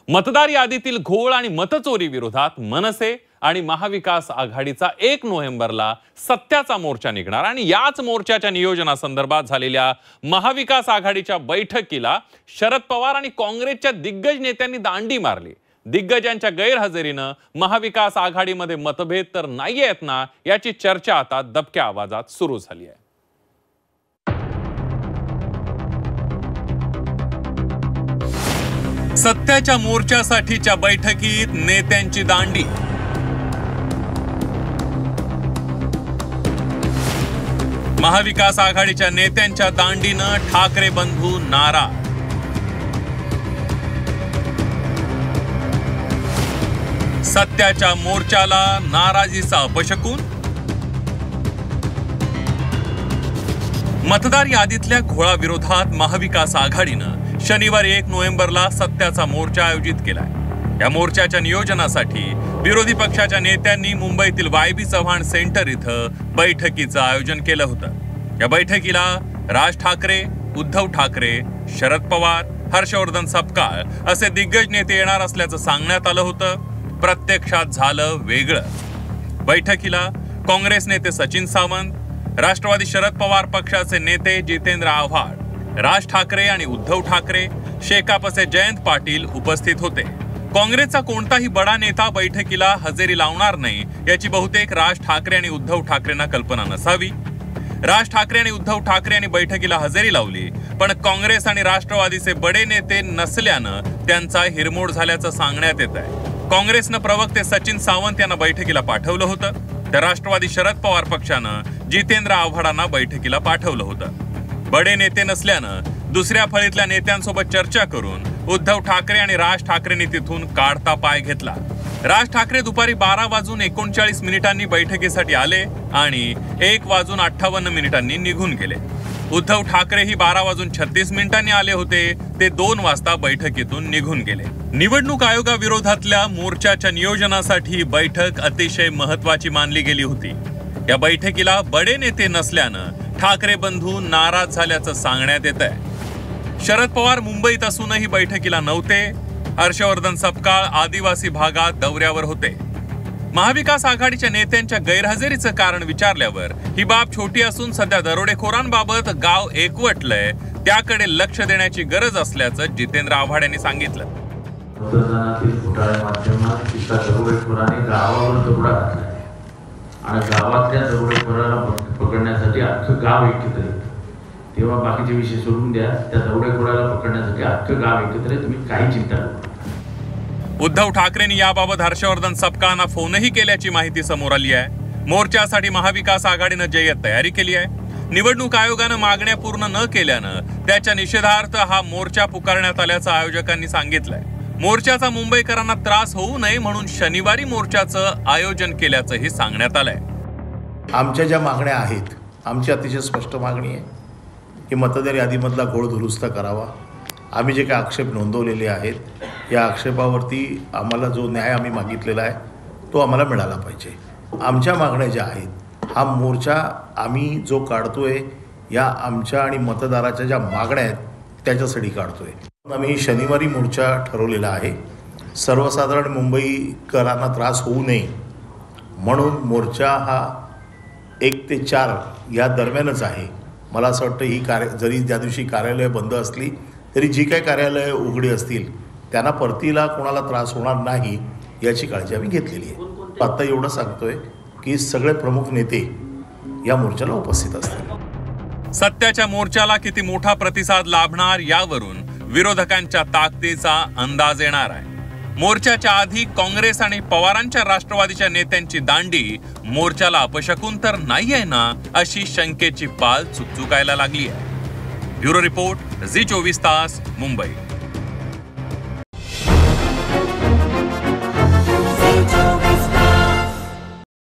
मतदार यादीतील घोळ आणि मतचोरी विरोधात मनसे आणि महाविकास आघाडीचा 1 नोव्हेंबरला सत्याचा मोर्चा निघणार आणि याच मोर्चाच्या नियोजनासंदर्भात झालेल्या महाविकास आघाडीच्या बैठकीला शरद पवार आणि काँग्रेसच्या दिग्गज नेत्यांनी दांडी मारली। दिग्गजांच्या गैरहजेरीने महाविकास आघाडीमध्ये मतभेद तर नाही आहेत ना, याची चर्चा आता दबक्या आवाजात सुरू झाली आहे। सत्याच्या मोर्चासाठीच्या बैठकीत नेत्यांची दांडी। महाविकास आघाडीच्या नेत्यांच्या दांडीनं ठाकरे बंधू नाराज। सत्याच्या मोर्चाला नाराजीचा अपशकून। मतदार यादीतल्या घोळाविरोधात महाविकास आघाडीनं शनिवारी 1 नोव्हेंबरला सत्याचा मोर्चा आयोजित केलाय। या मोर्चाच्या नियोजनासाठी विरोधी पक्षाच्या नेत्यांनी मुंबईतील वाय.बी. चव्हाण सेंटर इथं बैठकीचं आयोजन केलं होतं। या बैठकीला राज ठाकरे, उद्धव ठाकरे, शरद पवार, हर्षवर्धन सपकाळ असे दिग्गज नेते येणार असल्याचं सांगण्यात आलं होतं। प्रत्यक्षात झालं वेगळं। बैठकीला काँग्रेस नेते सचिन सावंत, राष्ट्रवादी शरद पवार पक्षाचे नेते जितेंद्र आव्हाड, राज ठाकरे आणि उद्धव ठाकरे, शेकापचे जयंत पाटील उपस्थित होते। काँग्रेसचा कोणताही बडा नेता बैठकीला हजेरी लावणार नाही याची बहुतेक राज ठाकरे आणि उद्धव ठाकरेंना कल्पना नसावी। राज ठाकरे आणि उद्धव ठाकरे यांनी बैठकीला हजेरी लावली, पण काँग्रेस आणि राष्ट्रवादीचे बडे नेते नसल्यानं त्यांचा हिरमोड झाल्याचं सांगण्यात येत आहे। काँग्रेसनं प्रवक्ते सचिन सावंत यांना बैठकीला पाठवलं होतं, तर राष्ट्रवादी शरद पवार पक्षानं जितेंद्र आव्हाडांना बैठकीला पाठवलं होतं। बडे नेते नसल्यानं दुसऱ्या फळीतल्या नेत्यांसोबत चर्चा करून उद्धव ठाकरे आणि राज ठाकरेंनी तिथून काढता पाय घेतला। राज ठाकरे दुपारी 12:39 बैठकीसाठी आले आणि 1:58 निघून गेले। उद्धव ठाकरेही 12:36 आले होते, ते 2 वाजता बैठकीतून निघून गेले। निवडणूक आयोगाविरोधातल्या मोर्चाच्या नियोजनासाठी बैठक अतिशय महत्त्वाची मानली गेली होती। या बैठकीला बडे नेते नसल्यानं ठाकरे बंधू नाराज झाल्याचं सांगण्यात येत आहे। शरद पवार मुंबईत असूनही बैठकीला नव्हते। हर्षवर्धन सपकाळ आदिवासी भागात दौऱ्यावर होते। महाविकास आघाडीच्या नेत्यांच्या गैरहजेरीचं कारण विचारल्यावर ही बाब छोटी असून सध्या दरोडेखोरांबाबत गाव एकवटलंय, त्याकडे लक्ष देण्याची गरज असल्याचं जितेंद्र आव्हाड यांनी सांगितलं। आणि गावातल्या दरोडेखोराला पकडण्यासाठी अख्खं गाव एकत्र येतं, तेव्हा बाकीचे विषय सोडून द्या, त्या दरोडेखोराला पकडण्यासाठी अख्खं गाव एकत्र आहे, तुम्ही काही चिंता करू। उद्धव ठाकरेंनी याबाबत हर्षवर्धन सपकाळांना फोनही केल्याची माहिती समोर आली आहे। मोर्चासाठी महाविकास आघाडीनं जय्यत तयारी केली आहे। निवडणूक आयोगानं मागण्या पूर्ण न केल्यानं त्याच्या निषेधार्थ हा मोर्चा पुकारण्यात आल्याचं आयोजकांनी सांगितलंय। मोर्चाचा मुंबईकरांना त्रास होऊ नये म्हणून शनिवारी मोर्चाचं आयोजन केल्याचंही सांगण्यात आलंय। आमच्या ज्या मागण्या आहेत, आमची अतिशय स्पष्ट मागणी आहे की मतदार यादीमधला घोळ दुरुस्त करावा। आम्ही जे काही आक्षेप नोंदवलेले आहेत, या आक्षेपावरती आम्हाला जो न्याय आम्ही मागितलेला आहे तो आम्हाला मिळाला पाहिजे। आमच्या मागण्या ज्या आहेत, हा मोर्चा आम्ही जो काढतोय या आमच्या आणि मतदाराच्या ज्या मागण्या आहेत त्याच्यासाठी काढतोय। आम्ही शनिवारी मोर्चा ठरवलेला आहे। सर्वसाधारण मुंबईकरांना त्रास होऊ नये म्हणून मोर्चा हा 1 ते 4 या दरम्यानच आहे। मला असं वाटतं ही जरी ज्या दिवशी कार्यालय बंद असली तरी जी काही कार्यालय उघडी असतील त्यांना परतीला कोणाला त्रास होणार नाही याची काळजी आम्ही घेतलेली आहे। आता एवढं सांगतोय की सगळे प्रमुख नेते या मोर्चाला उपस्थित असतील। सत्याच्या मोर्चाला किती मोठा प्रतिसाद लाभणार यावरून विरोधकांच्या ताकदीचा अंदाज येणार आहे। मोर्चाच्या आधी काँग्रेस आणि पवारांच्या राष्ट्रवादीच्या नेत्यांची दांडी मोर्चाला अपशकून तर नाहीये ना, अशी शंकेची पाल चुकचुकायला लागली आहे। ब्युरो रिपोर्ट, झी 24 तास, मुंबई।